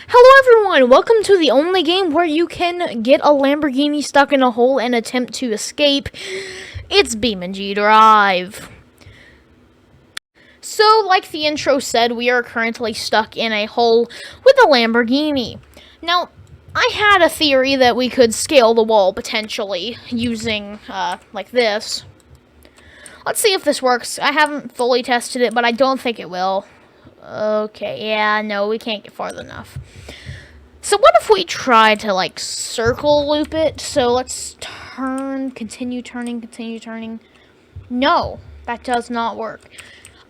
Hello everyone, welcome to the only game where you can get a Lamborghini stuck in a hole and attempt to escape. It's BeamNG Drive. So, like the intro said, we are currently stuck in a hole with a Lamborghini. Now, I had a theory that we could scale the wall potentially using, like this. Let's see if this works. I haven't fully tested it, but I don't think it will. Okay, yeah, no, we can't get farther enough. So what if we try to, like, circle loop it? So let's continue turning. No, that does not work.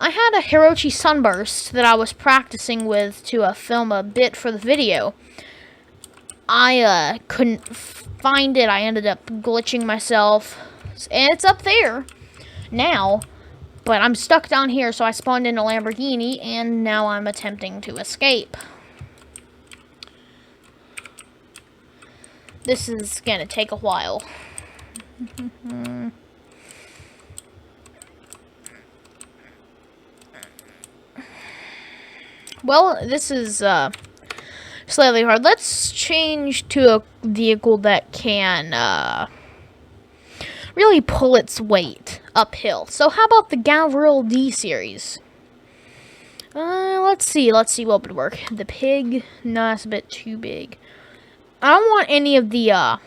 I had a Hirochi Sunburst that I was practicing with to film a bit for the video. I couldn't find it. I ended up glitching myself. And it's up there now. But I'm stuck down here, so I spawned in a Lamborghini, and now I'm attempting to escape. This is gonna take a while. Well, this is slightly hard. Let's change to a vehicle that can really pull its weight uphill. So how about the Gavril D series? Let's see what would work. The pig? No, that's a bit too big. I don't want any of the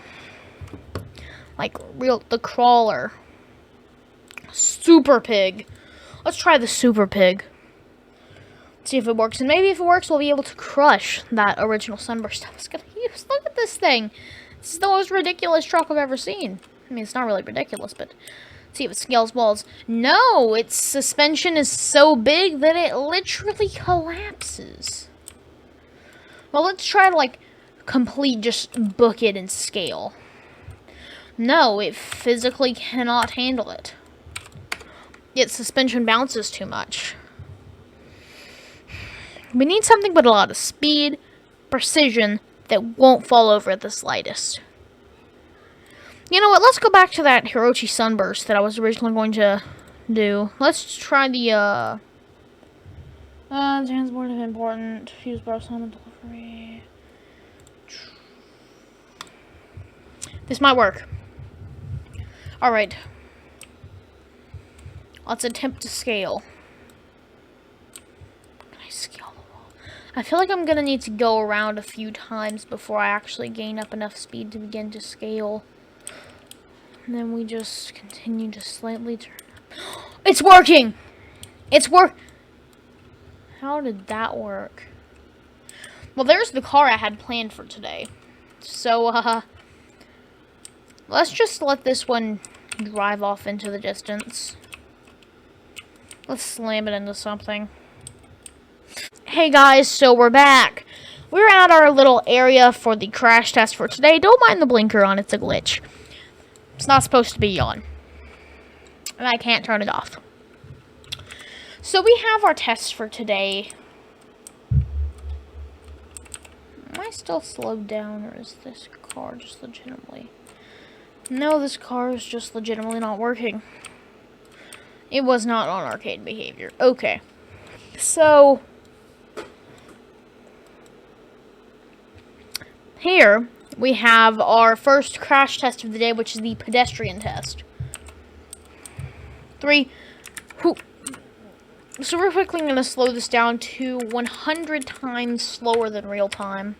the crawler. Super pig. Let's try the super pig. See if it works, and maybe if it works, we'll be able to crush that original Sunburst I was gonna use. Look at this thing. This is the most ridiculous truck I've ever seen. I mean, it's not really ridiculous, but let's see if it scales walls. No, its suspension is so big that it literally collapses. Well, let's try to, like, complete just book it and scale. No, it physically cannot handle it. Its suspension bounces too much. We need something with a lot of speed, precision, that won't fall over at the slightest. You know what, let's go back to that Hirochi Sunburst that I was originally going to do. Let's try the, transport is important, fuse bar summon delivery. This might work. Alright. Let's attempt to scale. I feel like I'm gonna need to go around a few times before I actually gain up enough speed to begin to scale. And then we just continue to slightly turn up. It's working! How did that work? Well, there's the car I had planned for today. So, let's just let this one drive off into the distance. Let's slam it into something. Hey guys, so we're back. We're at our little area for the crash test for today. Don't mind the blinker on, it's a glitch. It's not supposed to be on. And I can't turn it off. So we have our test for today. Am I still slowed down, or is this car just legitimately... No, this car is just legitimately not working. It was not on arcade behavior. Okay. So... here, we have our first crash test of the day, which is the pedestrian test. So we're quickly going to slow this down to 100 times slower than real time.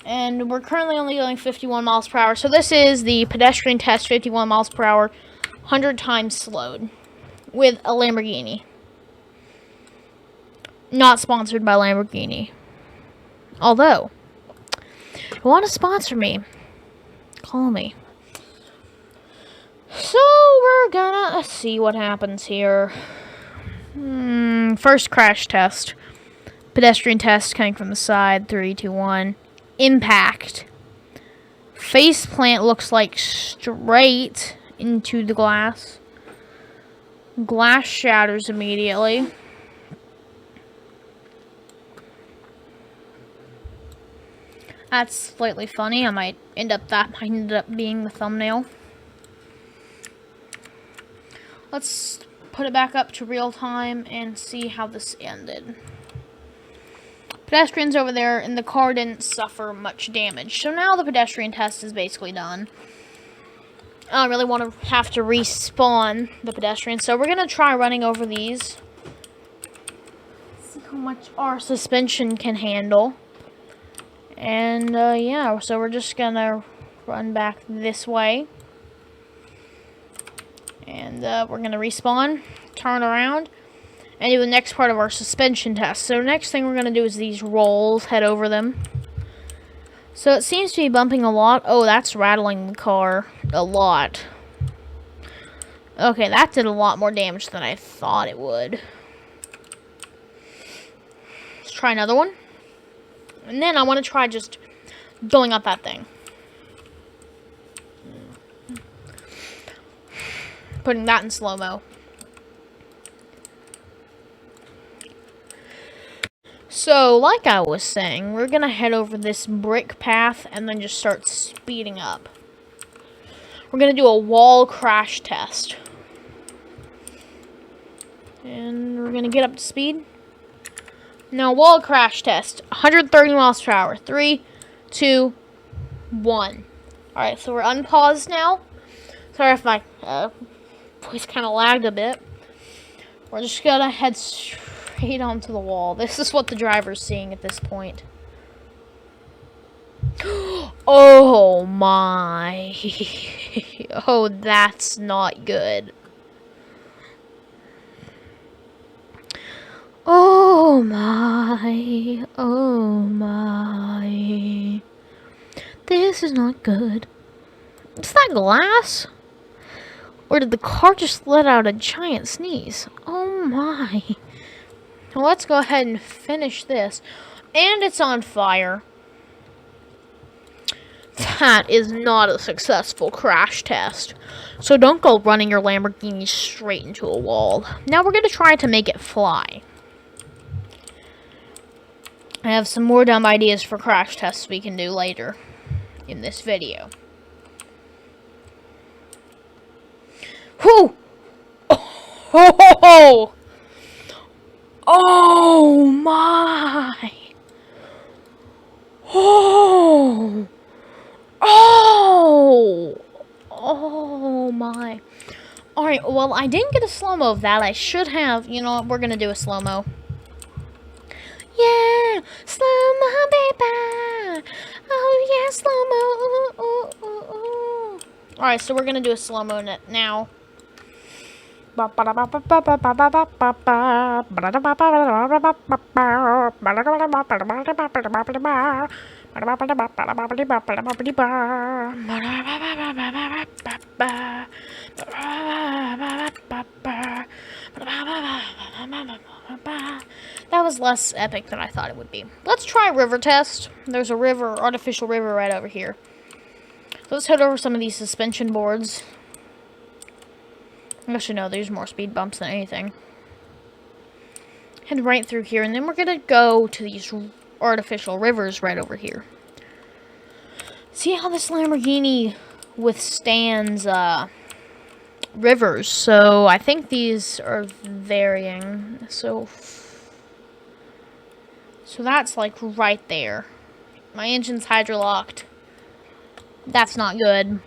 And we're currently only going 51 miles per hour. So this is the pedestrian test, 51 miles per hour, 100 times slowed, with a Lamborghini. Not sponsored by Lamborghini. Although... if you want to sponsor me, call me. So, we're gonna see what happens here. First crash test. Pedestrian test coming from the side. 3, 2, 1. Impact. Face plant looks like straight into the glass. Glass shatters immediately. That's slightly funny. That might end up being the thumbnail. Let's put it back up to real time and see how this ended. Pedestrians over there, and the car didn't suffer much damage. So now the pedestrian test is basically done. I don't really want to have to respawn the pedestrians, so we're going to try running over these. See how much our suspension can handle. And, yeah, so we're just going to run back this way. And, we're going to respawn, turn around, and do the next part of our suspension test. So, next thing we're going to do is these rolls, head over them. So, it seems to be bumping a lot. Oh, that's rattling the car a lot. Okay, that did a lot more damage than I thought it would. Let's try another one. And then I want to try just going up that thing. Putting that in slow-mo. So, like I was saying, we're going to head over this brick path and then just start speeding up. We're going to do a wall crash test. And we're going to get up to speed. Now, wall crash test. 130 miles per hour. 3, 2, 1. Alright, so we're unpaused now. Sorry if my voice kind of lagged a bit. We're just going to head straight onto the wall. This is what the driver's seeing at this point. Oh my. Oh, that's not good. Oh my. Oh my. This is not good. Is that glass? Or did the car just let out a giant sneeze? Oh my. Well, let's go ahead and finish this. And it's on fire. That is not a successful crash test. So don't go running your Lamborghini straight into a wall. Now we're going to try to make it fly. I have some more dumb ideas for crash tests we can do later in this video. Whew! Oh! Oh my! Oh! Oh! Oh my. Alright, well, I didn't get a slow-mo of that. I should have. You know what? We're gonna do a slow-mo. Yeah! Slow-mo, baby! Oh, yeah, slow-mo! Ooh, ooh, ooh, ooh. Alright, so we're gonna do a slow-mo now. That was less epic than I thought it would be. Let's try a river test. There's a river, artificial river right over here. So let's head over some of these suspension boards. Actually, no, there's more speed bumps than anything. Head right through here, and then we're gonna go to these artificial rivers right over here. See how this Lamborghini withstands rivers. So I think these are varying. So that's like right there. My engine's hydrolocked. That's not good.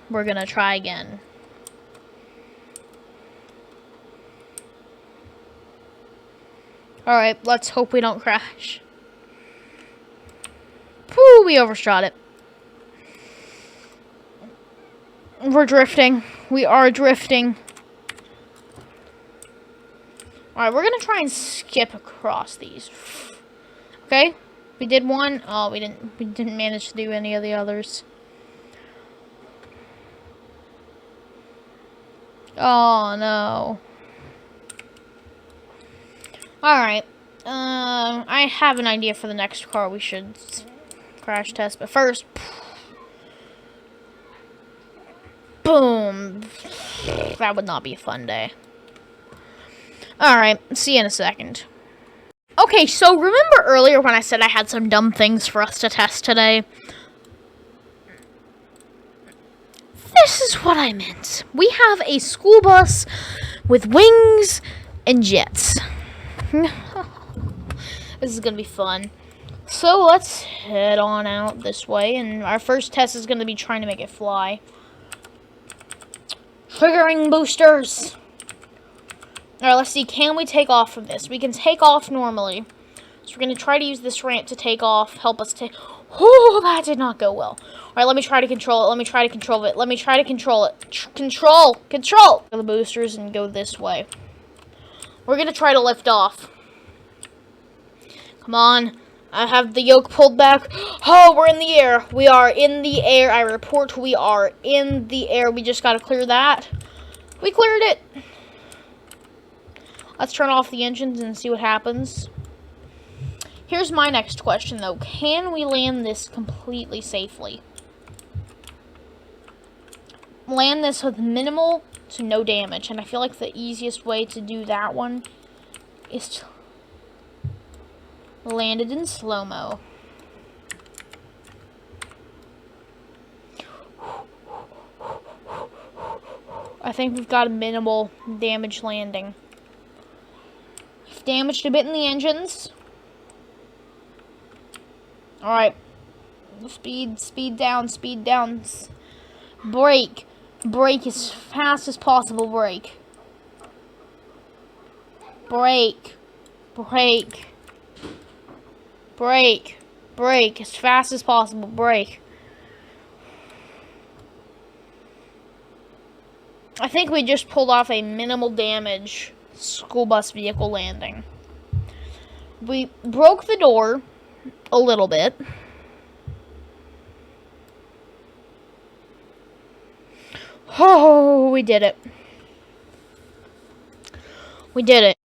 We're gonna try again. Alright, let's hope we don't crash. Whew, we overshot it. We're drifting. We are drifting. Alright, we're gonna try and skip across these. Okay? We did one. Oh, we didn't manage to do any of the others. Oh no. Alright. I have an idea for the next car we should crash test, but first, boom. That would not be a fun day. Alright, see you in a second. Okay, so remember earlier when I said I had some dumb things for us to test today? This is what I meant. We have a school bus with wings and jets. This is gonna be fun. So let's head on out this way, and our first test is going to be trying to make it fly. Triggering boosters! Alright, let's see, can we take off from this? We can take off normally. So we're going to try to use this ramp to take off, help us take... Oh, that did not go well. Alright, let me try to control it, let me try to control it, let me try to control it. Control! The boosters and go this way. We're going to try to lift off. Come on. I have the yoke pulled back. Oh, we're in the air. We are in the air. I report we are in the air. We just got to clear that. We cleared it. Let's turn off the engines and see what happens. Here's my next question, though. Can we land this completely safely? Land this with minimal to no damage. And I feel like the easiest way to do that one is to land it in slow-mo. I think we've got a minimal damage landing. We've damaged a bit in the engines. Alright. Speed down, speed down. Brake. Brake as fast as possible, brake. Brake. Brake. Brake. Brake as fast as possible, brake. I think we just pulled off a minimal damage school bus vehicle landing. We broke the door a little bit. Oh, we did it. We did it.